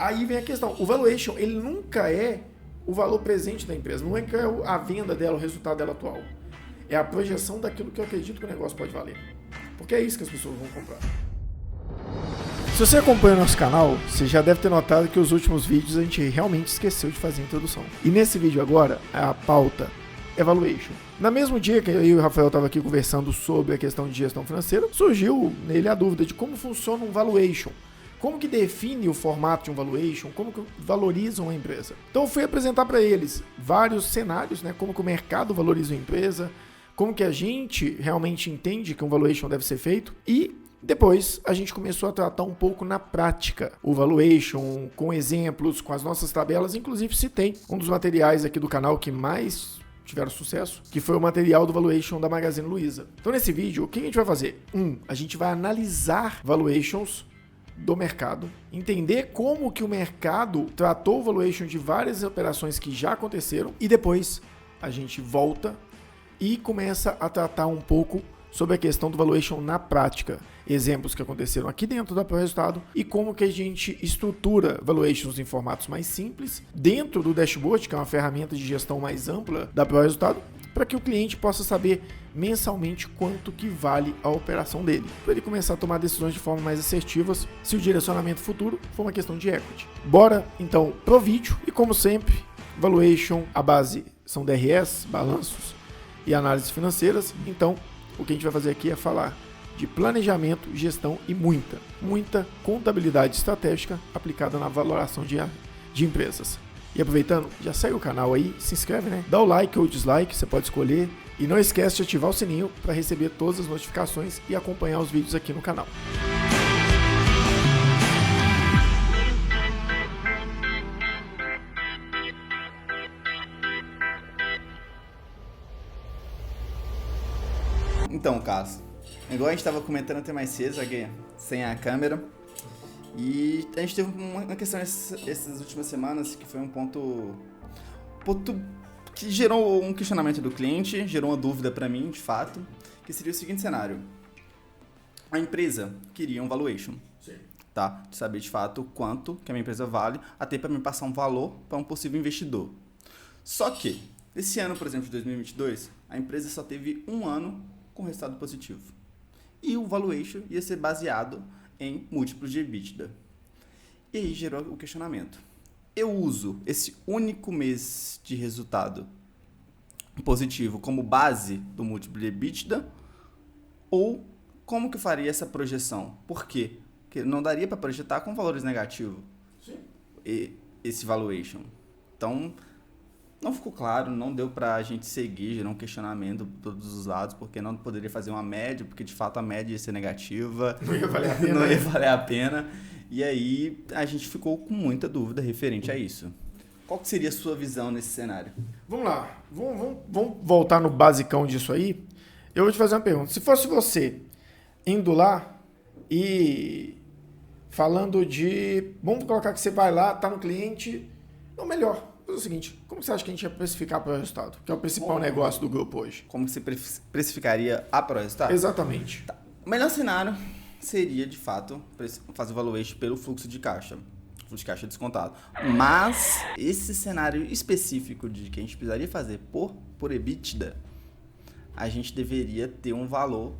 Aí vem a questão, o valuation, ele nunca é o valor presente da empresa, nunca é a venda dela, o resultado dela atual. É a projeção daquilo que eu acredito que o negócio pode valer. Porque é isso que as pessoas vão comprar. Se você acompanha o nosso canal, você já deve ter notado que os últimos vídeos a gente realmente esqueceu de fazer a introdução. E nesse vídeo agora, a pauta é valuation. No mesmo dia que eu e o Rafael estavam aqui conversando sobre a questão de gestão financeira, surgiu nele a dúvida de como funciona um valuation. Como que define o formato de um valuation? Como que valorizam uma empresa? Então eu fui apresentar para eles vários cenários, né? Como que o mercado valoriza uma empresa, como que a gente realmente entende que um valuation deve ser feito e depois a gente começou a tratar um pouco na prática o valuation, com exemplos, com as nossas tabelas. Inclusive citei um dos materiais aqui do canal que mais tiveram sucesso, que foi o material do valuation da Magazine Luiza. Então nesse vídeo, o que a gente vai fazer? A gente vai analisar valuations do mercado, entender como que o mercado tratou o valuation de várias operações que já aconteceram e depois a gente volta e começa a tratar um pouco sobre a questão do valuation na prática, exemplos que aconteceram aqui dentro da ProResultado e como que a gente estrutura valuations em formatos mais simples dentro do dashboard, que é uma ferramenta de gestão mais ampla da ProResultado, para que o cliente possa saber mensalmente quanto que vale a operação dele, para ele começar a tomar decisões de forma mais assertivas se o direcionamento futuro for uma questão de equity. Bora então pro vídeo e como sempre, valuation, a base são DRS, balanços e análises financeiras. Então o que a gente vai fazer aqui é falar de planejamento, gestão e muita contabilidade estratégica aplicada na valoração de empresas. E aproveitando, já segue o canal aí, se inscreve, né? Dá o like ou dislike, você pode escolher. E não esquece de ativar o sininho para receber todas as notificações e acompanhar os vídeos aqui no canal. Então, Carlos, igual a gente estava comentando até mais cedo, aqui, sem a câmera, e a gente teve uma questão essas últimas semanas que foi um ponto que gerou um questionamento do cliente, gerou uma dúvida para mim, de fato, que seria o seguinte cenário. A empresa queria um valuation, tá? De saber de fato quanto que a minha empresa vale, até para me passar um valor para um possível investidor. Só que, esse ano, por exemplo, de 2022, a empresa só teve um ano com resultado positivo. E o valuation ia ser baseado em múltiplos de EBITDA. E aí gerou o questionamento. Eu uso esse único mês de resultado positivo como base do múltiplo de EBITDA? Ou como que eu faria essa projeção? Por quê? Porque não daria para projetar com valores negativos. Sim. Esse valuation. Então, não ficou claro, não deu pra gente seguir, gerou um questionamento de todos os lados, porque não poderia fazer uma média, porque de fato a média ia ser negativa. Não ia valer a pena. Não ia valer a pena. E aí a gente ficou com muita dúvida referente a isso. Qual que seria a sua visão nesse cenário? Vamos lá, vamos voltar no basicão disso aí. Eu vou te fazer uma pergunta. Se fosse você indo lá e falando de... Vamos colocar que você vai lá, tá no cliente... Ou melhor, é o seguinte, como você acha que a gente ia precificar para o resultado? Que é o principal negócio do grupo hoje. Como você precificaria a ProResultado? Exatamente. Tá. O melhor cenário seria, de fato, fazer o valuation pelo fluxo de caixa. Fluxo de caixa descontado. Mas esse cenário específico de que a gente precisaria fazer por EBITDA, a gente deveria ter um valor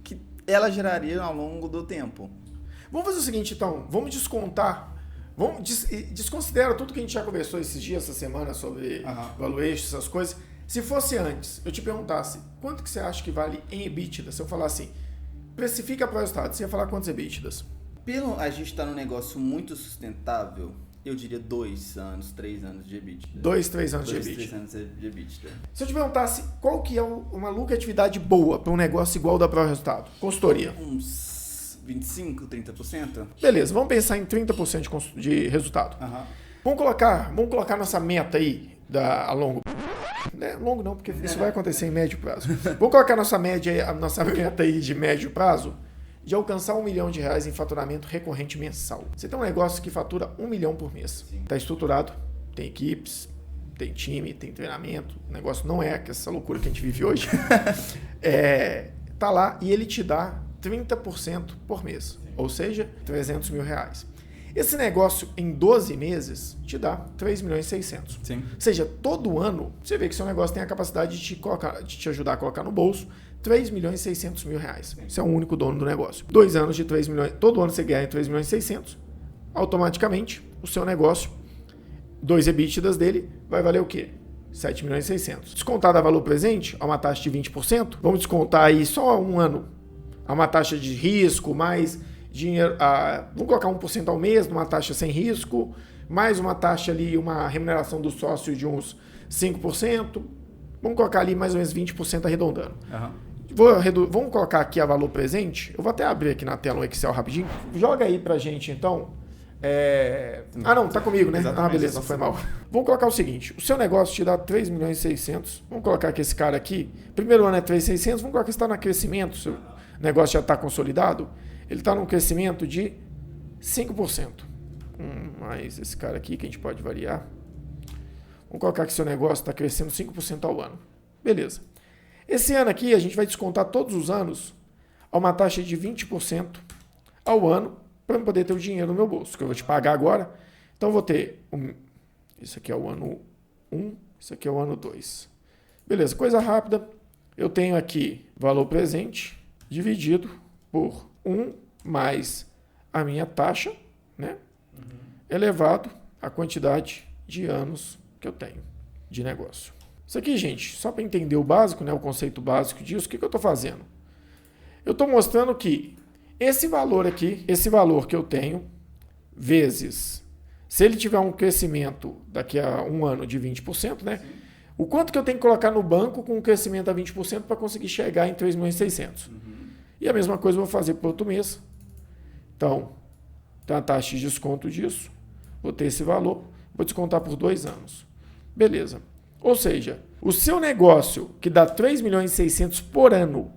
que ela geraria ao longo do tempo. Vamos fazer o seguinte, então. Vamos descontar. Desconsidera tudo que a gente já conversou esses dias, essa semana, sobre valuation, essas coisas. Se fosse antes, eu te perguntasse, quanto que você acha que vale em EBITDA? Se eu falar assim, precifica para o resultado, você ia falar quantos EBITDAs? Pelo a gente estar num negócio muito sustentável, eu diria 2 anos, 3 anos de EBITDA. 2, 3 anos de 2, EBITDA. 3 anos de EBITDA. Se eu te perguntasse qual que é uma lucratividade boa para um negócio igual da ProResultado? Consultoria. Uns 25, 30%? Beleza, vamos pensar em 30% de resultado. Vamos colocar nossa meta aí a longo. Longo não, porque isso vai acontecer em médio prazo. Vamos colocar a nossa meta aí de médio prazo de alcançar R$1 milhão em faturamento recorrente mensal. Você tem um negócio que fatura R$1 milhão por mês. Está estruturado, tem equipes, tem time, tem treinamento. O negócio não é essa loucura que a gente vive hoje. Tá lá e ele te dá 30% por mês, ou seja, R$300 mil. Esse negócio em 12 meses te dá 3 milhões e 600. Sim. Ou seja, todo ano você vê que seu negócio tem a capacidade de te ajudar a colocar no bolso 3 milhões e 600 mil reais. Você é o único dono do negócio. 2 anos de 3 milhões, todo ano você ganha 3 milhões e 600. Automaticamente, o seu negócio, 2 EBITDAs dele, vai valer o quê? 7 milhões e 600. Descontado a valor presente, a uma taxa de 20%, vamos descontar aí só um ano, a uma taxa de risco, mais dinheiro, vamos colocar 1% ao mês, numa taxa sem risco, mais uma taxa ali, uma remuneração do sócio de uns 5%, vamos colocar ali mais ou menos 20% arredondando. Vamos colocar aqui a valor presente, eu vou até abrir aqui na tela um Excel rapidinho, joga aí pra gente então. Não, tá comigo, né? Exatamente, Beleza, foi mal. Vamos colocar o seguinte, o seu negócio te dá 3 milhões e 600, vamos colocar que esse cara aqui, primeiro ano é 3.600, vamos colocar que está no crescimento, seu negócio já está consolidado, ele está num crescimento de 5%. Mais esse cara aqui que a gente pode variar. Vamos colocar que seu negócio está crescendo 5% ao ano. Beleza. Esse ano aqui a gente vai descontar todos os anos a uma taxa de 20% ao ano, para eu poder ter o dinheiro no meu bolso, que eu vou te pagar agora. Então, vou ter... Isso aqui é o ano 1, isso aqui é o ano 2. Beleza, coisa rápida. Eu tenho aqui valor presente dividido por 1 mais a minha taxa, né? Elevado à quantidade de anos que eu tenho de negócio. Isso aqui, gente, só para entender o básico, né, o conceito básico disso, o que eu estou fazendo? Eu estou mostrando que esse valor aqui, esse valor que eu tenho, vezes, se ele tiver um crescimento daqui a um ano de 20%, né? Sim. O quanto que eu tenho que colocar no banco com um crescimento a 20% para conseguir chegar em 3 milhões e 600. E a mesma coisa eu vou fazer para outro mês. Então, tem a taxa de desconto disso, vou ter esse valor, vou descontar por 2 anos. Beleza. Ou seja, o seu negócio que dá 3 milhões e 600 por ano,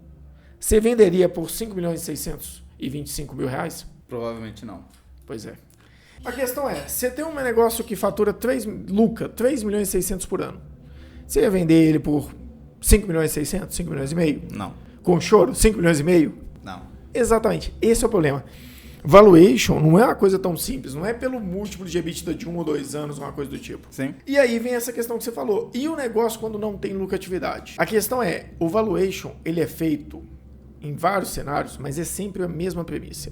você venderia por 5 milhões e 625 mil reais? Provavelmente não. Pois é. A questão é, você tem um negócio que fatura 3 milhões e 600 por ano. Você ia vender ele por 5 milhões e 600, 5 milhões e meio? Não. Com choro, 5 milhões e meio? Não. Exatamente, esse é o problema. Valuation não é uma coisa tão simples, não é pelo múltiplo de EBITDA de 1 ou 2 anos, uma coisa do tipo. Sim. E aí vem essa questão que você falou. E o negócio quando não tem lucratividade? A questão é, o valuation, ele é feito em vários cenários, mas é sempre a mesma premissa.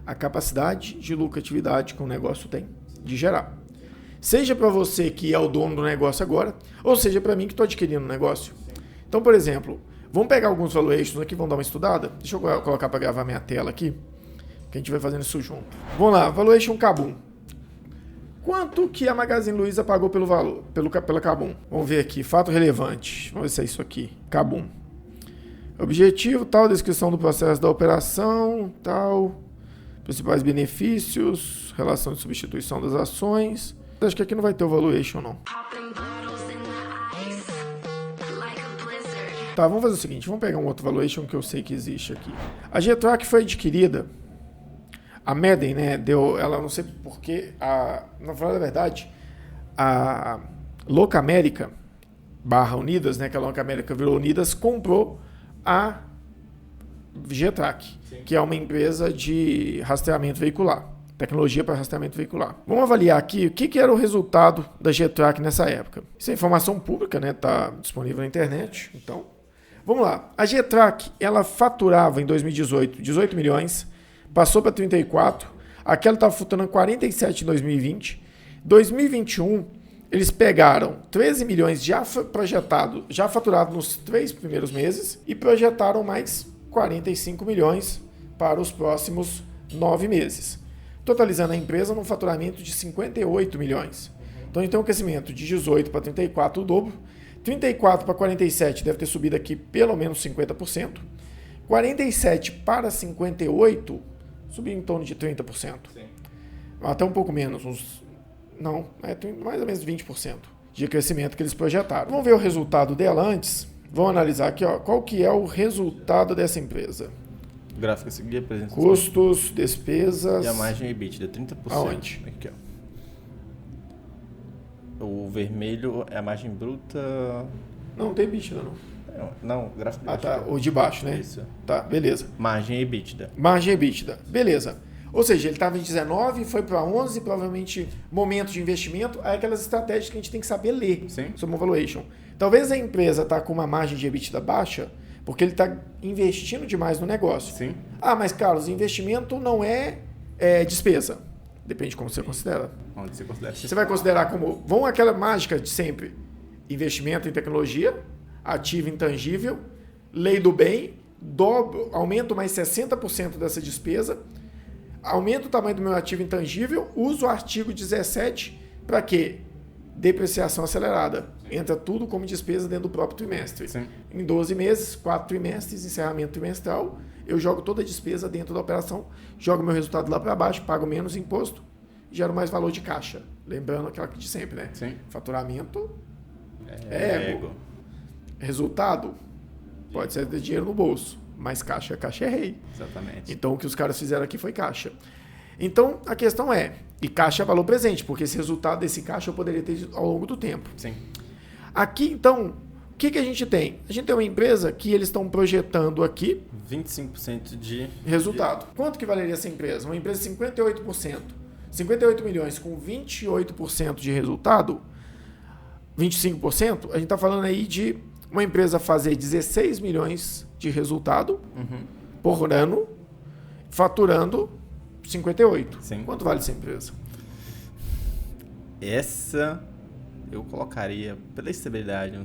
A capacidade de lucratividade que o negócio tem de gerar. Seja para você que é o dono do negócio agora, ou seja para mim que estou adquirindo o negócio. Então, por exemplo, vamos pegar alguns valuations aqui, vamos dar uma estudada. Deixa eu colocar para gravar minha tela aqui, que a gente vai fazendo isso junto. Vamos lá, valuation Kabum. Quanto que a Magazine Luiza pagou pela Kabum? Vamos ver aqui, fato relevante. Vamos ver se é isso aqui, Kabum. Objetivo, tal, descrição do processo da operação, tal, principais benefícios, relação de substituição das ações. Acho que aqui não vai ter o valuation, não. Tá, vamos fazer o seguinte, vamos pegar um outro valuation que eu sei que existe aqui. A Getrack foi adquirida, a Madden, né, ela não sei porquê, na verdade, a Locamérica /Unidas, né, que a Locamérica virou Unidas, comprou a Getrack, que é uma empresa de rastreamento veicular, tecnologia para rastreamento veicular. Vamos avaliar aqui o que era o resultado da Getrack nessa época. Isso é informação pública, né? Está disponível na internet. Então, vamos lá. A Getrack, ela faturava em 2018 18 milhões, passou para 34, aquela estava faturando 47 em 2020. 2021, eles pegaram 13 milhões já faturado nos 3 primeiros meses e projetaram mais 45 milhões para os próximos 9 meses, totalizando a empresa num faturamento de 58 milhões. Então, a gente tem um crescimento de 18 para 34, o dobro. 34 para 47 deve ter subido aqui pelo menos 50%. 47 para 58 subiu em torno de 30%. Sim. Até um pouco menos, mais ou menos 20% de crescimento que eles projetaram. Vamos ver o resultado dela antes. Vamos analisar aqui, ó, qual que é o resultado dessa empresa. O gráfico a seguir apresenta custos, despesas... E a margem EBITDA, 30%. Aonde? Aqui, ó. O vermelho é a margem bruta... Não tem EBITDA, não. Não, gráfico... tá. O de baixo, né? Isso. Tá, beleza. Margem EBITDA. Margem EBITDA. Beleza. Ou seja, ele estava em 19, foi para 11, provavelmente momento de investimento, aí aquelas estratégias que a gente tem que saber ler sobre o valuation. Talvez a empresa está com uma margem de EBITDA baixa, porque ele está investindo demais no negócio. Sim. Ah, mas Carlos, investimento não é despesa. Depende de como você considera. Onde você considera? Você vai considerar como... Vão aquela mágica de sempre. Investimento em tecnologia, ativo intangível, lei do bem, aumento mais 60% dessa despesa, aumento o tamanho do meu ativo intangível, uso o artigo 17 para quê? Depreciação acelerada. Entra tudo como despesa dentro do próprio trimestre. Sim. Em 12 meses, 4 trimestres, encerramento trimestral, eu jogo toda a despesa dentro da operação, jogo meu resultado lá para baixo, pago menos imposto, gero mais valor de caixa. Lembrando aquela de sempre, né? Sim. Faturamento é ego. Resultado pode ser de dinheiro no bolso, mas caixa é rei. Exatamente. Então o que os caras fizeram aqui foi caixa. Então a questão é, e caixa é valor presente, porque esse resultado desse caixa eu poderia ter ao longo do tempo. Sim. Aqui então, o que a gente tem? A gente tem uma empresa que eles estão projetando aqui 25% de resultado. Quanto que valeria essa empresa? Uma empresa de 58%, 58 milhões com 28% de resultado, 25%, a gente está falando aí de uma empresa fazer 16 milhões de resultado por ano, faturando 58. Sim. Quanto vale essa empresa? Essa eu colocaria, pela estabilidade,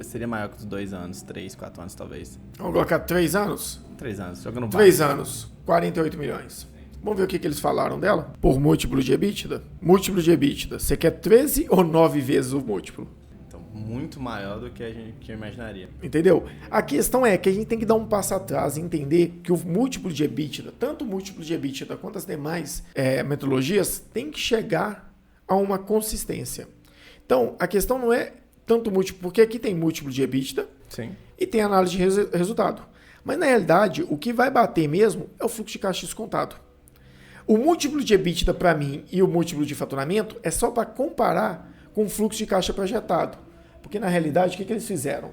seria maior que os 2 anos, 3, 4 anos talvez. Vamos colocar 3 anos? 3 anos, jogando 3 anos, 48 milhões. Vamos ver o que eles falaram dela? Por múltiplo de EBITDA. Múltiplo de EBITDA. Você quer 13 ou 9 vezes o múltiplo? Então, muito maior do que eu imaginaria. Entendeu? A questão é que a gente tem que dar um passo atrás e entender que o múltiplo de EBITDA, tanto o múltiplo de EBITDA quanto as demais metodologias, tem que chegar a uma consistência. Então, a questão não é tanto múltiplo, porque aqui tem múltiplo de EBITDA Sim. e tem análise de resultado. Mas, na realidade, o que vai bater mesmo é o fluxo de caixa descontado. O múltiplo de EBITDA para mim e o múltiplo de faturamento é só para comparar com o fluxo de caixa projetado. Porque, na realidade, o que eles fizeram?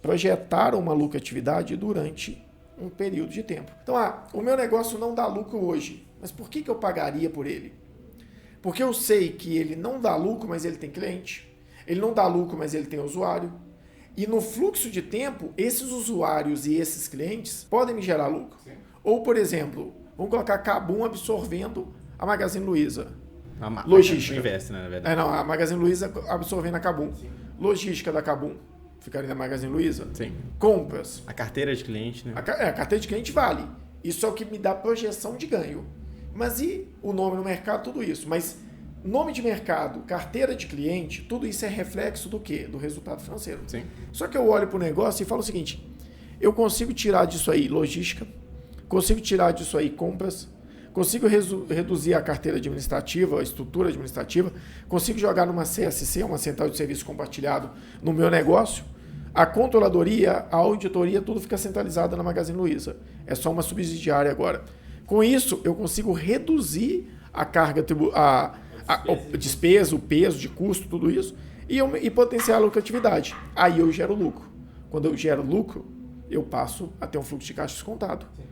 Projetaram uma lucratividade durante um período de tempo. Então, o meu negócio não dá lucro hoje, mas por que eu pagaria por ele? Porque eu sei que ele não dá lucro, mas ele tem cliente. Ele não dá lucro, mas ele tem usuário. E no fluxo de tempo, esses usuários e esses clientes podem me gerar lucro. Sim. Ou, por exemplo, vamos colocar a Kabum absorvendo a Magazine Luiza. Logística. Investe, né, na verdade. A Magazine Luiza absorvendo a Kabum. Sim. Logística da Kabum. Ficaria na Magazine Luiza? Sim. Compras. A carteira de cliente, né? A carteira de cliente vale. Isso é o que me dá projeção de ganho. Mas e o nome no mercado? Tudo isso. Mas nome de mercado, carteira de cliente, tudo isso é reflexo do quê? Do resultado financeiro. Sim. Só que eu olho para o negócio e falo o seguinte, eu consigo tirar disso aí logística, consigo tirar disso aí compras, consigo reduzir a carteira administrativa, a estrutura administrativa, consigo jogar numa CSC, uma Central de Serviço Compartilhado, no meu negócio. A controladoria, a auditoria, tudo fica centralizado na Magazine Luiza. É só uma subsidiária agora. Com isso, eu consigo reduzir a carga, a despesa, o peso de custo, tudo isso, e potenciar a lucratividade. Aí eu gero lucro. Quando eu gero lucro, eu passo a ter um fluxo de caixa descontado. Sim.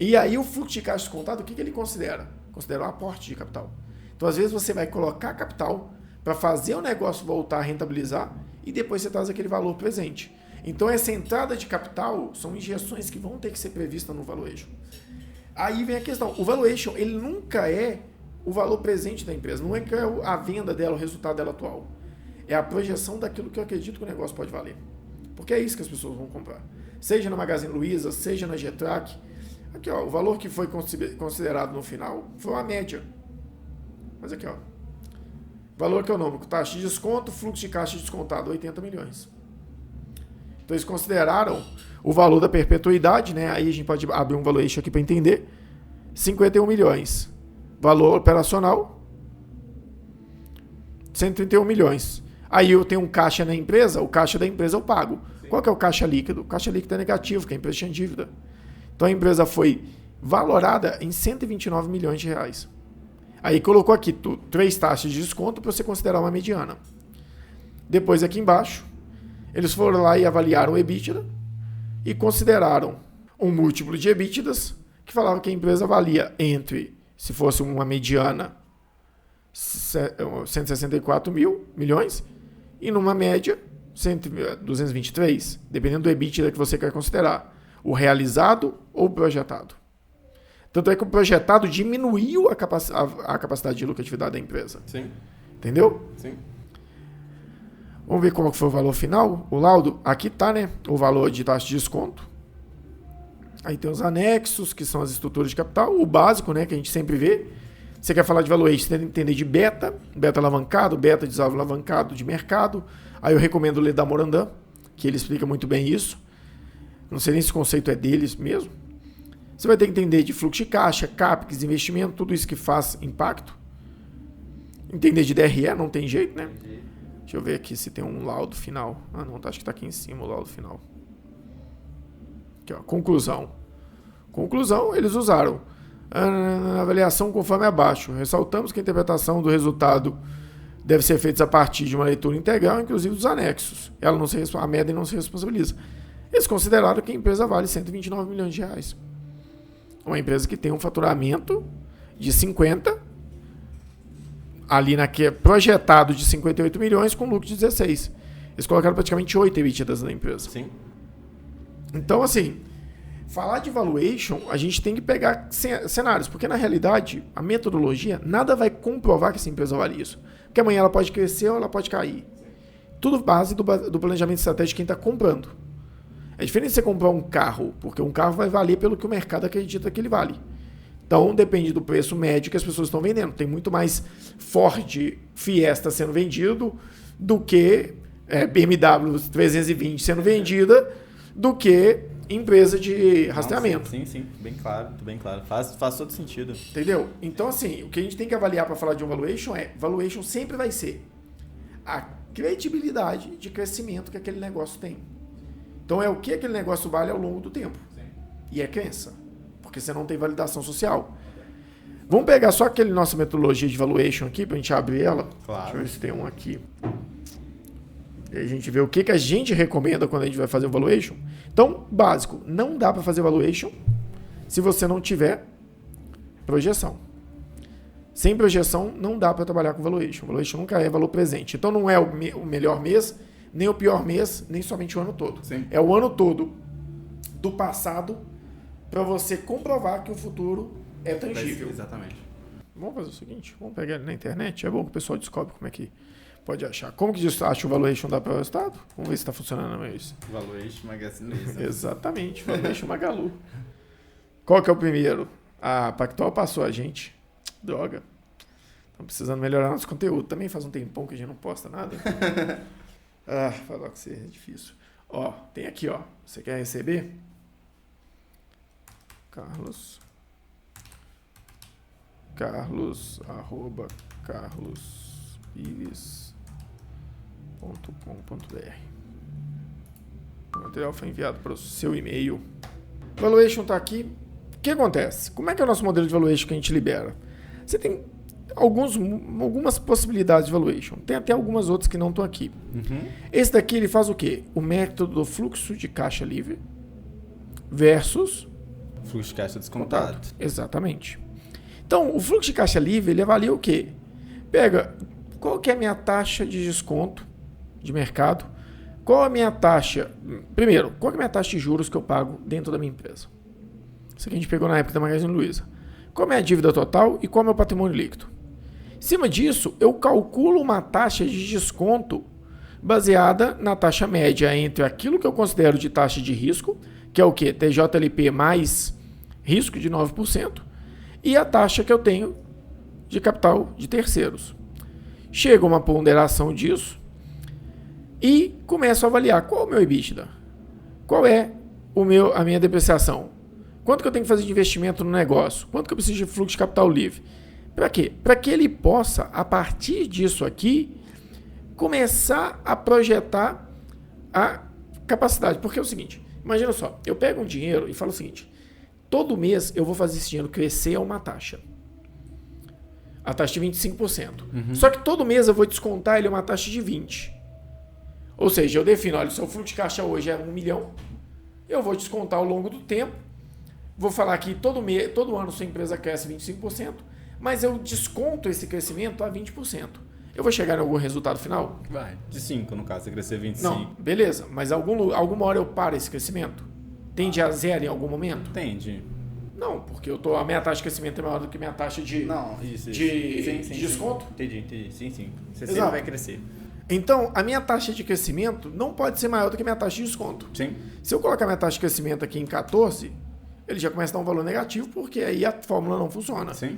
E aí o fluxo de caixa descontado, o que ele considera? Considera um aporte de capital. Então, às vezes, você vai colocar capital para fazer o negócio voltar a rentabilizar e depois você traz aquele valor presente. Então, essa entrada de capital são injeções que vão ter que ser previstas no valuation. Aí vem a questão. O valuation, ele nunca é o valor presente da empresa. Não é que é a venda dela, o resultado dela atual. É a projeção daquilo que eu acredito que o negócio pode valer. Porque é isso que as pessoas vão comprar. Seja na Magazine Luiza, seja na Getrack. Aqui, ó, o valor que foi considerado no final foi uma média. Mas aqui, ó. Valor econômico, taxa de desconto, fluxo de caixa descontado, 80 milhões. Então eles consideraram o valor da perpetuidade, né? Aí a gente pode abrir um valuation aqui para entender. 51 milhões. Valor operacional, 131 milhões. Aí eu tenho um caixa na empresa, o caixa da empresa eu pago. Sim. Qual que é o caixa líquido? O caixa líquido é negativo, que a empresa tinha dívida. Então a empresa foi valorada em 129 milhões de reais. Aí colocou aqui 3 taxas de desconto para você considerar uma mediana. Depois aqui embaixo, eles foram lá e avaliaram o EBITDA e consideraram um múltiplo de EBITDAs que falava que a empresa valia entre se fosse uma mediana, 164 milhões, e numa média, 223, dependendo do EBITDA que você quer considerar, o realizado ou o projetado. Tanto é que o projetado diminuiu a capacidade de lucratividade da empresa. Sim. Entendeu? Sim. Vamos ver qual foi o valor final, o laudo. Aqui está, né, o valor de taxa de desconto. Aí tem os anexos, que são as estruturas de capital, o básico, né, que a gente sempre vê. Você quer falar de valuation, você tem que entender de beta alavancado, beta desalavancado de mercado. Aí eu recomendo ler da Morandã, que ele explica muito bem isso. Não sei nem se o conceito é deles mesmo. Você vai ter que entender de fluxo de caixa, CAPEX, investimento, tudo isso que faz impacto. Entender de DRE, não tem jeito, né? Deixa eu ver aqui se tem um laudo final. Ah, não, acho que está aqui em cima o laudo final. Aqui, ó, conclusão. Conclusão, eles usaram a avaliação conforme abaixo. Ressaltamos que a interpretação do resultado deve ser feita a partir de uma leitura integral, inclusive dos anexos. A MED não se responsabiliza. Eles consideraram que a empresa vale 129 milhões de reais. Uma empresa que tem um faturamento de 50, ali projetado de 58 milhões com lucro de 16. Eles colocaram praticamente 8 EBITDAs na empresa. Sim. Então, assim, falar de valuation, a gente tem que pegar cenários, porque na realidade, a metodologia, nada vai comprovar que essa empresa vale isso. Porque amanhã ela pode crescer ou ela pode cair. Tudo base do planejamento estratégico de quem está comprando. É diferente de você comprar um carro, porque um carro vai valer pelo que o mercado acredita que ele vale. Então, depende do preço médio que as pessoas estão vendendo. Tem muito mais Ford Fiesta sendo vendido do que BMW 320 sendo vendida do que empresa de rastreamento. Sim, bem claro, bem claro. Faz todo sentido. Entendeu? Então, assim, o que a gente tem que avaliar para falar de um valuation sempre vai ser a credibilidade de crescimento que aquele negócio tem. Então, é o que aquele negócio vale ao longo do tempo. Sim. E é crença, porque você não tem validação social. Vamos pegar só aquele nossa metodologia de valuation aqui, para a gente abrir ela. Claro. Deixa eu ver se tem um aqui. E a gente vê o que a gente recomenda quando a gente vai fazer um valuation. Então, básico, não dá para fazer valuation se você não tiver projeção. Sem projeção, não dá para trabalhar com valuation. Valuation nunca é valor presente. Então, não é o melhor mês, nem o pior mês, nem somente o ano todo. Sim. É o ano todo do passado para você comprovar que o futuro é tangível. Exatamente. Vamos fazer o seguinte, vamos pegar ele na internet. É bom que o pessoal descobre como é que pode achar. Como que acha o valuation da Pro Estado? Vamos ver se está funcionando isso. Valuation Magazine Luiza. Exatamente, valuation Magalu. Qual que é o primeiro? A Pactual passou a gente. Droga. Estamos precisando melhorar nosso conteúdo. Também faz um tempão que a gente não posta nada. Falar que você é difícil. Ó, tem aqui, ó. Você quer receber? carlos@carlospires.com.br. O material foi enviado para o seu e-mail. Valuation está aqui. O que acontece? Como é que é o nosso modelo de valuation que a gente libera? Você tem algumas possibilidades de valuation. Tem até algumas outras que não estão aqui. Uhum. Esse daqui ele faz o quê? O método do fluxo de caixa livre versus Fluxo de caixa descontado. Exatamente. Então, o fluxo de caixa livre, ele avalia o quê? Pega, qual que é a minha taxa de desconto de mercado? Qual a minha taxa... Primeiro, qual que é a minha taxa de juros que eu pago dentro da minha empresa? Isso aqui a gente pegou na época da Magazine Luiza. Qual é a minha dívida total e qual é o meu patrimônio líquido? Em cima disso, eu calculo uma taxa de desconto baseada na taxa média entre aquilo que eu considero de taxa de risco, que é o quê? TJLP mais risco de 9%, e a taxa que eu tenho de capital de terceiros. Chega uma ponderação disso e começo a avaliar qual é o meu EBITDA, qual é a minha depreciação, quanto que eu tenho que fazer de investimento no negócio, quanto que eu preciso de fluxo de capital livre. Para quê? Para que ele possa, a partir disso aqui, começar a projetar a capacidade. Porque é o seguinte, imagina só, eu pego um dinheiro e falo o seguinte, todo mês eu vou fazer esse dinheiro crescer a uma taxa. A taxa de 25%. Uhum. Só que todo mês eu vou descontar ele a uma taxa de 20%. Ou seja, eu defino, olha, se o fluxo de caixa hoje é 1 milhão, eu vou descontar ao longo do tempo vou falar que todo ano sua empresa cresce 25%, mas eu desconto esse crescimento a 20%. Eu vou chegar em algum resultado final? Vai, de 5 no caso, você crescer 25. Não, beleza, mas alguma hora eu paro esse crescimento? Tende a zero em algum momento? Entendi. Não, porque a minha taxa de crescimento é maior do que a minha taxa de, Não, isso. de Sim, desconto. Entendi. Sim. Você Exato. sempre vai crescer. Então, a minha taxa de crescimento não pode ser maior do que a minha taxa de desconto. Sim. Se eu colocar minha taxa de crescimento aqui em 14, ele já começa a dar um valor negativo, porque aí a fórmula não funciona. Sim.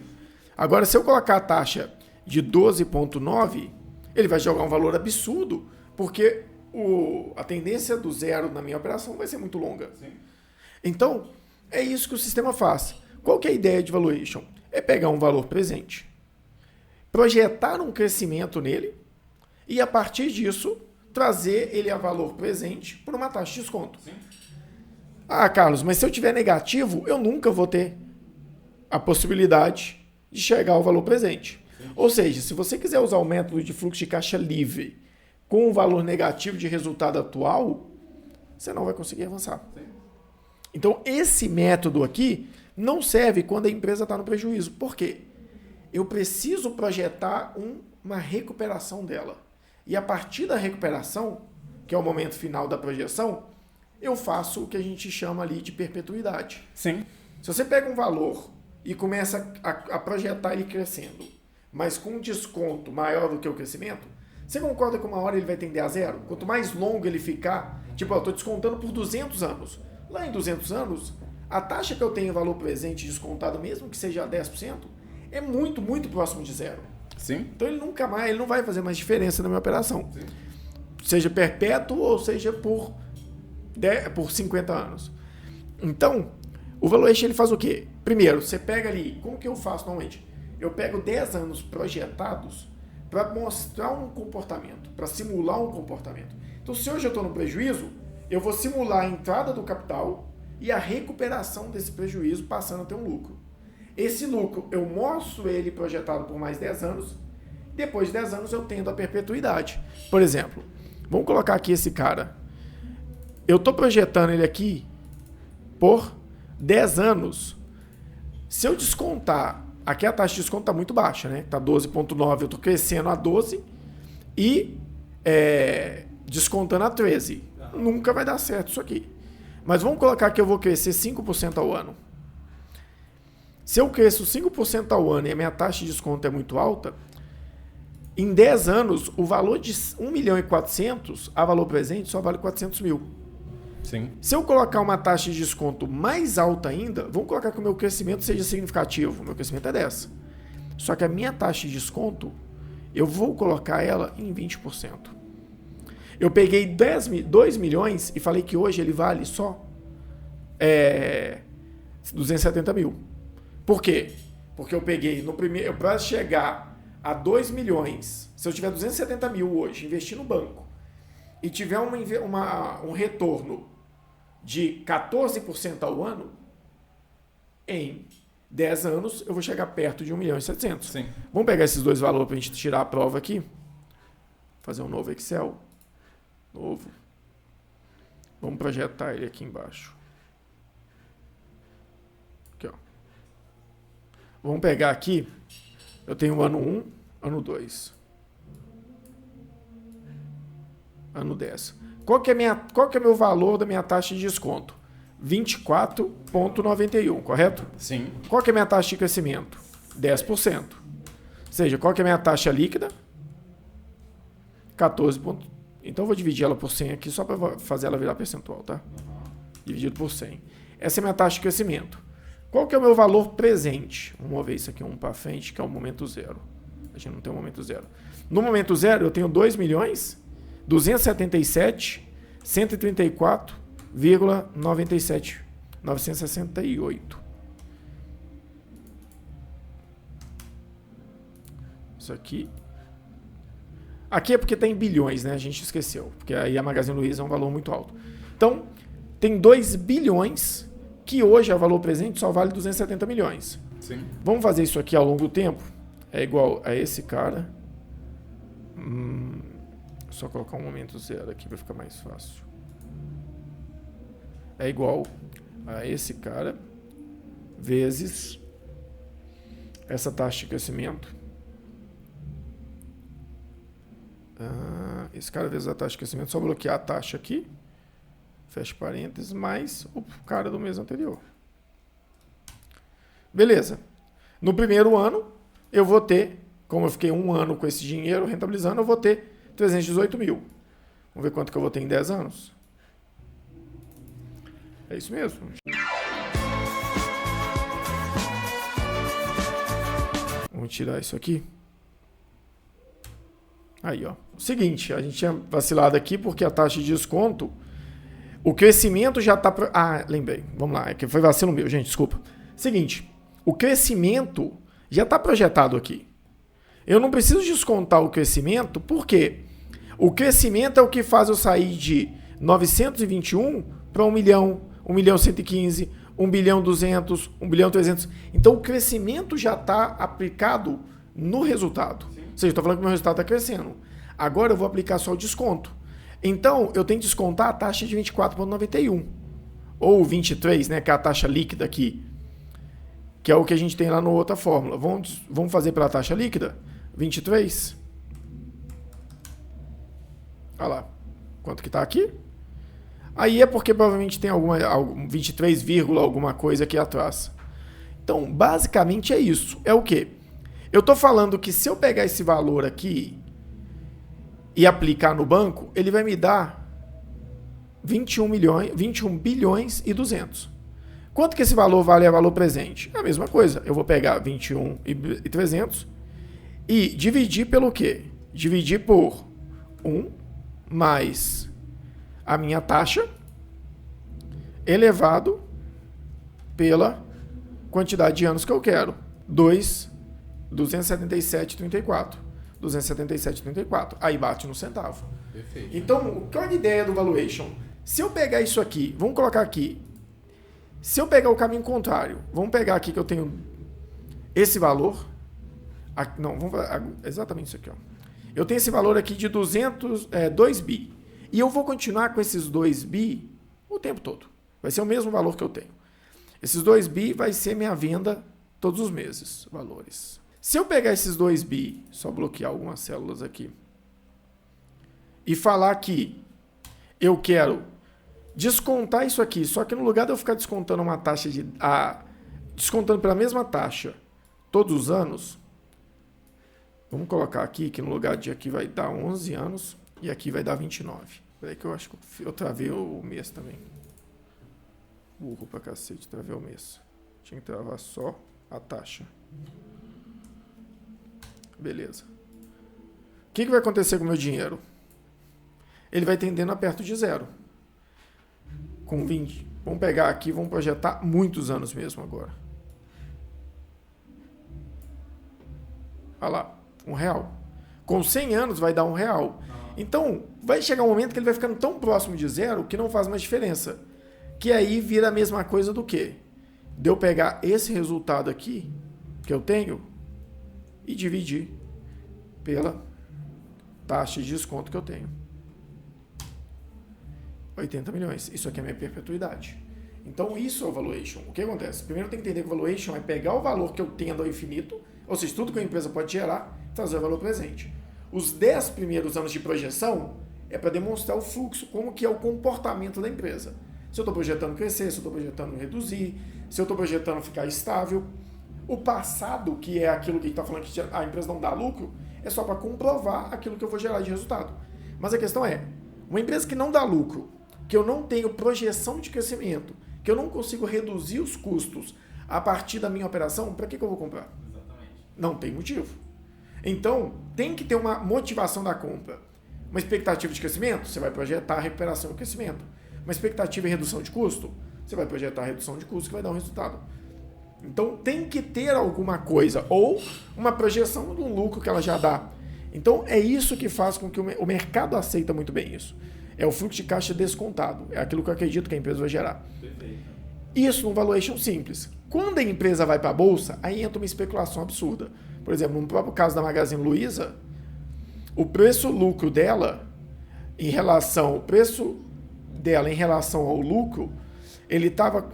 Agora, se eu colocar a taxa de 12,9, ele vai jogar um valor absurdo, porque a tendência do zero na minha operação vai ser muito longa. Sim. Então, é isso que o sistema faz. Qual que é a ideia de valuation? É pegar um valor presente, projetar um crescimento nele e, a partir disso, trazer ele a valor presente por uma taxa de desconto. Sim. Ah, Carlos, mas se eu tiver negativo, eu nunca vou ter a possibilidade de chegar ao valor presente. Sim. Ou seja, se você quiser usar o método de fluxo de caixa livre com o valor negativo de resultado atual, você não vai conseguir avançar. Sim. Então, esse método aqui não serve quando a empresa está no prejuízo. Por quê? Eu preciso projetar uma recuperação dela. E a partir da recuperação, que é o momento final da projeção, eu faço o que a gente chama ali de perpetuidade. Sim. Se você pega um valor e começa a projetar ele crescendo, mas com um desconto maior do que o crescimento, você concorda que uma hora ele vai tender a zero? Quanto mais longo ele ficar, tipo, eu estou descontando por 200 anos. Lá em 200 anos, a taxa que eu tenho valor presente descontado, mesmo que seja 10%, é muito, muito próximo de zero. Sim. Então ele não vai fazer mais diferença na minha operação. Sim. Seja perpétuo ou seja por 50 anos. Então, o valuation ele faz o quê? Primeiro, você pega ali, como que eu faço normalmente? Eu pego 10 anos projetados para mostrar um comportamento, para simular um comportamento. Então, se hoje eu estou no prejuízo, eu vou simular a entrada do capital e a recuperação desse prejuízo passando a ter um lucro. Esse lucro, eu mostro ele projetado por mais 10 anos, depois de 10 anos eu tendo a perpetuidade. Por exemplo, vamos colocar aqui esse cara. Eu estou projetando ele aqui por 10 anos. Se eu descontar, aqui a taxa de desconto está muito baixa, né? Está 12,9, eu estou crescendo a 12 e descontando a 13. Nunca vai dar certo isso aqui. Mas vamos colocar que eu vou crescer 5% ao ano. Se eu cresço 5% ao ano e a minha taxa de desconto é muito alta, em 10 anos, o valor de 1.400.000 a valor presente só vale 400 mil. Sim. Se eu colocar uma taxa de desconto mais alta ainda, vamos colocar que o meu crescimento seja significativo. O meu crescimento é 10. Só que a minha taxa de desconto, eu vou colocar ela em 20%. Eu peguei 2 milhões e falei que hoje ele vale só 270 mil. Por quê? Porque eu peguei no primeiro, para chegar a 2 milhões, se eu tiver 270 mil hoje, investir no banco, e tiver um retorno de 14% ao ano, em 10 anos eu vou chegar perto de 1.700.000. Sim. Vamos pegar esses dois valores para a gente tirar a prova aqui. Fazer um novo Excel. Novo. Vamos projetar ele aqui embaixo. Aqui, ó. Vamos pegar aqui. Eu tenho ano 1, ano 2. Ano 10. Qual que é meu valor da minha taxa de desconto? 24,91, correto? Sim. Qual que é a minha taxa de crescimento? 10%. Ou seja, qual que é a minha taxa líquida? 14. Então eu vou dividir ela por 100 aqui só para fazer ela virar percentual, tá? Dividido por 100. Essa é a minha taxa de crescimento. Qual que é o meu valor presente? Vamos mover isso aqui um para frente, que é o momento zero. A gente não tem um momento zero. No momento zero eu tenho 2.277.134,968. Isso aqui. Aqui é porque está em bilhões, né? A gente esqueceu. Porque aí a Magazine Luiza é um valor muito alto. Então, tem 2 bilhões que hoje, a valor presente, só vale 270 milhões. Sim. Vamos fazer isso aqui ao longo do tempo? É igual a esse cara. Só colocar um momento zero aqui para ficar mais fácil. É igual a esse cara vezes essa taxa de crescimento. Esse cara vezes a taxa de crescimento, só bloquear a taxa aqui, fecha parênteses, mais o cara do mês anterior. Beleza. No primeiro ano, eu vou ter, como eu fiquei um ano com esse dinheiro rentabilizando, eu vou ter 318 mil. Vamos ver quanto que eu vou ter em 10 anos. É isso mesmo. Vamos tirar isso aqui. Aí, ó. Seguinte, a gente tinha vacilado aqui porque a taxa de desconto, o crescimento já está... lembrei. Vamos lá, é que foi vacilo meu, gente, desculpa. Seguinte, o crescimento já está projetado aqui. Eu não preciso descontar o crescimento, porque o crescimento é o que faz eu sair de 921 para 1 milhão, 1 milhão 115, 1 bilhão 200, 1 bilhão 300. Então, o crescimento já está aplicado no resultado. Sim. Ou seja, eu estou falando que o meu resultado está crescendo. Agora, eu vou aplicar só o desconto. Então, eu tenho que descontar a taxa de 24,91. Ou 23, né, que é a taxa líquida aqui. Que é o que a gente tem lá na outra fórmula. Vamos fazer pela taxa líquida? 23. Olha lá. Quanto que está aqui? Aí é porque provavelmente tem 23, alguma coisa aqui atrás. Então, basicamente é isso. É o quê? Eu estou falando que se eu pegar esse valor aqui e aplicar no banco, ele vai me dar 21 bilhões e 200. Quanto que esse valor vale a valor presente? É a mesma coisa. Eu vou pegar 21 e 300 e dividir pelo quê? Dividir por 1 mais a minha taxa elevado pela quantidade de anos que eu quero. 277,34. 277,34. Aí bate no centavo. Perfeito. Então, qual é a ideia do valuation? Se eu pegar isso aqui, vamos colocar aqui. Se eu pegar o caminho contrário, vamos pegar aqui que eu tenho esse valor. Não, vamos exatamente isso aqui. Ó. Eu tenho esse valor aqui de 2 bi. E eu vou continuar com esses 2 bi o tempo todo. Vai ser o mesmo valor que eu tenho. Esses 2 bi vai ser minha venda todos os meses, valores. Se eu pegar esses 2 bi, só bloquear algumas células aqui, e falar que eu quero descontar isso aqui, só que no lugar de eu ficar descontando uma taxa descontando pela mesma taxa todos os anos, vamos colocar aqui que no lugar de aqui vai dar 11 anos e aqui vai dar 29. Peraí que eu acho que eu travei o mês também. Burro pra cacete, travei o mês. Tinha que travar só a taxa. Beleza. O que vai acontecer com o meu dinheiro? Ele vai tendendo a perto de zero. Com 20. Vamos pegar aqui, vamos projetar muitos anos mesmo agora. Olha lá, R$1. Com 100 anos vai dar R$1. Então, vai chegar um momento que ele vai ficando tão próximo de zero que não faz mais diferença. Que aí vira a mesma coisa do que? De eu pegar esse resultado aqui, que eu tenho, e dividir pela taxa de desconto que eu tenho. 80 milhões. Isso aqui é a minha perpetuidade. Então, isso é o valuation. O que acontece? Primeiro tem que entender que o valuation é pegar o valor que eu tendo ao infinito, ou seja, tudo que a empresa pode gerar, trazer o valor presente. Os 10 primeiros anos de projeção é para demonstrar o fluxo, como que é o comportamento da empresa. Se eu estou projetando crescer, se eu estou projetando reduzir, se eu estou projetando ficar estável. O passado, que é aquilo que a gente está falando que a empresa não dá lucro, é só para comprovar aquilo que eu vou gerar de resultado. Mas a questão é, uma empresa que não dá lucro, que eu não tenho projeção de crescimento, que eu não consigo reduzir os custos a partir da minha operação, para que eu vou comprar? Exatamente. Não tem motivo. Então, tem que ter uma motivação da compra. Uma expectativa de crescimento, você vai projetar a recuperação e o crescimento. Uma expectativa de redução de custo, você vai projetar a redução de custo que vai dar um resultado. Então, tem que ter alguma coisa, ou uma projeção de um lucro que ela já dá. Então, é isso que faz com que o mercado aceita muito bem isso. É o fluxo de caixa descontado. É aquilo que eu acredito que a empresa vai gerar. Perfeito. Isso num valuation simples. Quando a empresa vai para a bolsa, aí entra uma especulação absurda. Por exemplo, no próprio caso da Magazine Luiza, o preço-lucro dela, em relação ao lucro, ele estava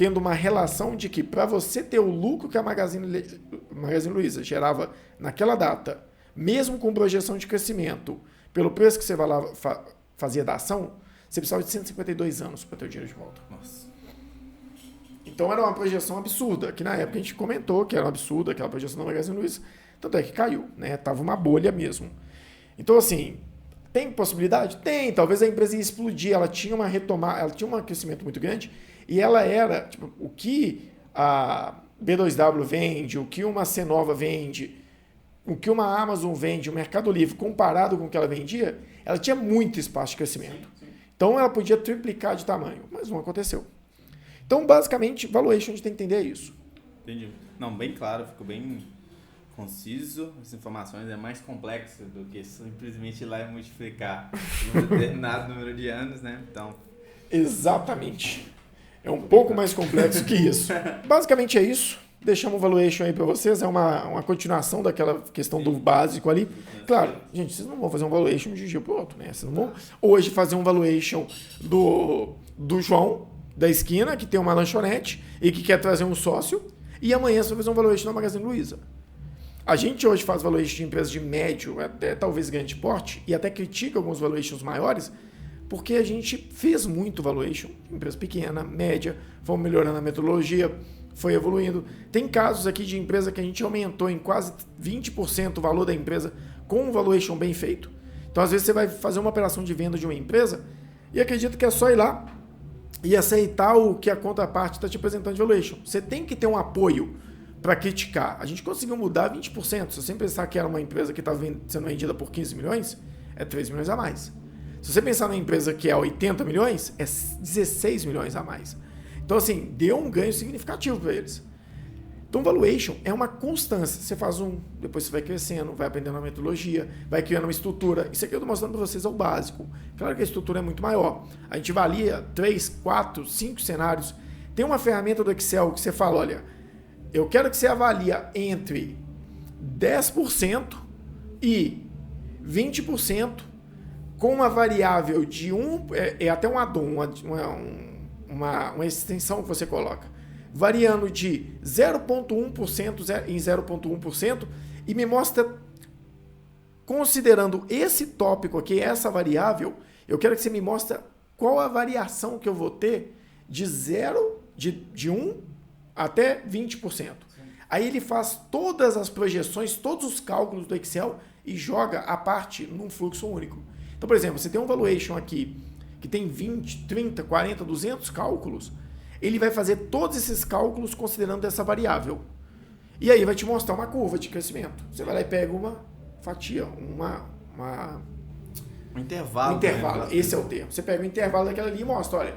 tendo uma relação de que para você ter o lucro que a Magazine Luiza gerava naquela data, mesmo com projeção de crescimento, pelo preço que você fazia da ação, você precisava de 152 anos para ter o dinheiro de volta. Nossa. Então era uma projeção absurda, que na época a gente comentou que era um absurdo aquela projeção da Magazine Luiza, tanto é que caiu, né? Tava uma bolha mesmo. Então assim, tem possibilidade? Tem, talvez a empresa ia explodir, ela tinha um crescimento muito grande e ela era, tipo, o que a B2W vende, o que uma Cenova vende, o que uma Amazon vende, o Mercado Livre, comparado com o que ela vendia, ela tinha muito espaço de crescimento. Então ela podia triplicar de tamanho, mas não aconteceu. Então, basicamente, valuation a gente tem que entender isso. Entendi. Não, bem claro, ficou bem conciso. As informações é mais complexo do que simplesmente ir lá e multiplicar um determinado número de anos, né? Então... Exatamente. É um pouco mais complexo que isso. Basicamente é isso. Deixamos o valuation aí para vocês. É uma continuação daquela questão do básico ali. Claro, gente, vocês não vão fazer um valuation de um dia para o outro, né? Vocês não vão hoje fazer um valuation do João, da esquina, que tem uma lanchonete e que quer trazer um sócio. E amanhã você vai fazer um valuation na Magazine Luiza. A gente hoje faz valuation de empresas de médio, até talvez grande porte, e até critica alguns valuations maiores, porque a gente fez muito valuation de empresa pequena, média, fomos melhorando a metodologia, foi evoluindo. Tem casos aqui de empresa que a gente aumentou em quase 20% o valor da empresa com um valuation bem feito. Então, às vezes, você vai fazer uma operação de venda de uma empresa e acredita que é só ir lá e aceitar o que a contraparte está te apresentando de valuation. Você tem que ter um apoio para criticar. A gente conseguiu mudar 20%. Se você pensar que era uma empresa que estava sendo vendida por 15 milhões, é 3 milhões a mais. Se você pensar numa empresa que é 80 milhões, é 16 milhões a mais. Então, assim, deu um ganho significativo para eles. Então, valuation é uma constância. Você faz depois você vai crescendo, vai aprendendo a metodologia, vai criando uma estrutura. Isso aqui eu estou mostrando para vocês é o básico. Claro que a estrutura é muito maior. A gente avalia 3, 4, 5 cenários. Tem uma ferramenta do Excel que você fala, olha, eu quero que você avalie entre 10% e 20% com uma variável de até um addon, uma extensão que você coloca, variando de 0,1% em 0,1% e me mostra, considerando esse tópico aqui, essa variável, eu quero que você me mostre qual a variação que eu vou ter de 1 até 20%. Aí ele faz todas as projeções, todos os cálculos do Excel e joga a parte num fluxo único. Então, por exemplo, você tem um valuation aqui que tem 20, 30, 40, 200 cálculos, ele vai fazer todos esses cálculos considerando essa variável. E aí vai te mostrar uma curva de crescimento. Você vai lá e pega uma fatia, um intervalo. Um intervalo, esse é o termo. Você pega o intervalo daquela ali e mostra, olha,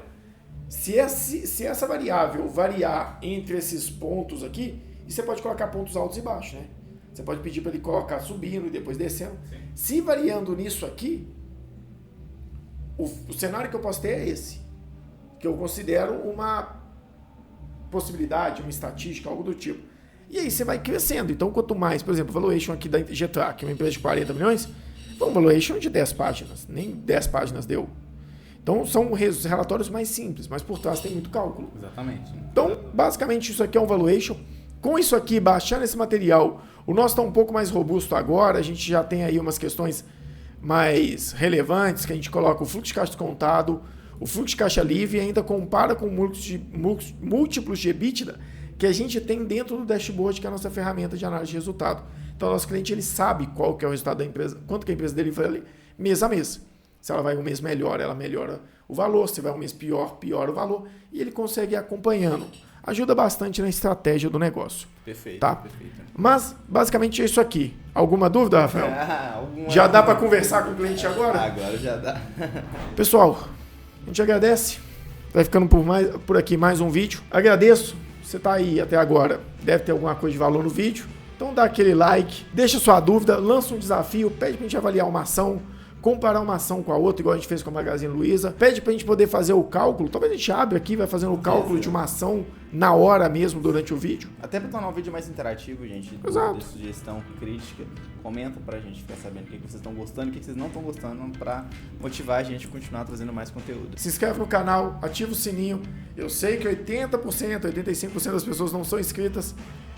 se essa variável variar entre esses pontos aqui, e você pode colocar pontos altos e baixos, né? Você pode pedir para ele colocar subindo e depois descendo. Sim. Se variando nisso aqui, o cenário que eu posso ter é esse, que eu considero uma possibilidade, uma estatística, algo do tipo. E aí você vai crescendo. Então, quanto mais, por exemplo, o valuation aqui da Getrack, uma empresa de 40 milhões, foi um valuation de 10 páginas. Nem 10 páginas deu. Então, são relatórios mais simples, mas por trás tem muito cálculo. Exatamente. Então, basicamente, isso aqui é um valuation. Com isso aqui, baixando esse material, o nosso está um pouco mais robusto agora. A gente já tem aí umas questões mais relevantes, que a gente coloca o fluxo de caixa descontado, o fluxo de caixa livre e ainda compara com múltiplos de EBITDA que a gente tem dentro do dashboard, que é a nossa ferramenta de análise de resultado. Então, o nosso cliente ele sabe qual que é o resultado da empresa, quanto que a empresa dele vai ali, mês a mês. Se ela vai um mês melhor, ela melhora o valor. Se vai um mês pior, piora o valor. E ele consegue ir acompanhando. Ajuda bastante na estratégia do negócio. Perfeito, tá? Perfeito. Mas, basicamente, é isso aqui. Alguma dúvida, Rafael? Já dá para conversar com o cliente agora? Agora já dá. Pessoal, a gente agradece. Vai ficando por aqui mais um vídeo. Agradeço. Você está aí até agora. Deve ter alguma coisa de valor no vídeo. Então dá aquele like, deixa sua dúvida, lança um desafio, pede para a gente avaliar uma ação, comparar uma ação com a outra, igual a gente fez com a Magazine Luiza. Pede pra gente poder fazer o cálculo. Talvez a gente abre aqui, vai fazendo o cálculo de uma ação na hora mesmo, durante o vídeo. Até pra tornar o vídeo mais interativo, gente. Exato. De sugestão, crítica. Comenta pra gente ficar sabendo o que vocês estão gostando e o que vocês não estão gostando pra motivar a gente a continuar trazendo mais conteúdo. Se inscreve no canal, ativa o sininho. Eu sei que 80%, 85% das pessoas não são inscritas.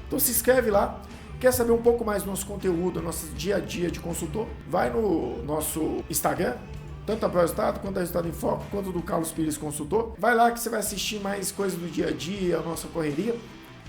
Então se inscreve lá. Quer saber um pouco mais do nosso conteúdo, do nosso dia a dia de consultor? Vai no nosso Instagram, tanto a ProResultado, quanto a Resultado em Foco, quanto do Carlos Pires Consultor. Vai lá que você vai assistir mais coisas do dia a dia, a nossa correria.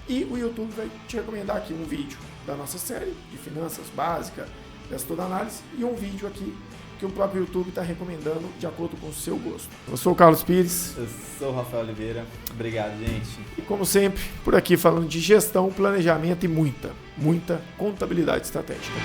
E o YouTube vai te recomendar aqui um vídeo da nossa série de finanças básica, dessa toda análise, e um vídeo aqui que o próprio YouTube está recomendando de acordo com o seu gosto. Eu sou o Carlos Pires. Eu sou o Rafael Oliveira. Obrigado, gente. E como sempre, por aqui falando de gestão, planejamento e muita contabilidade estratégica.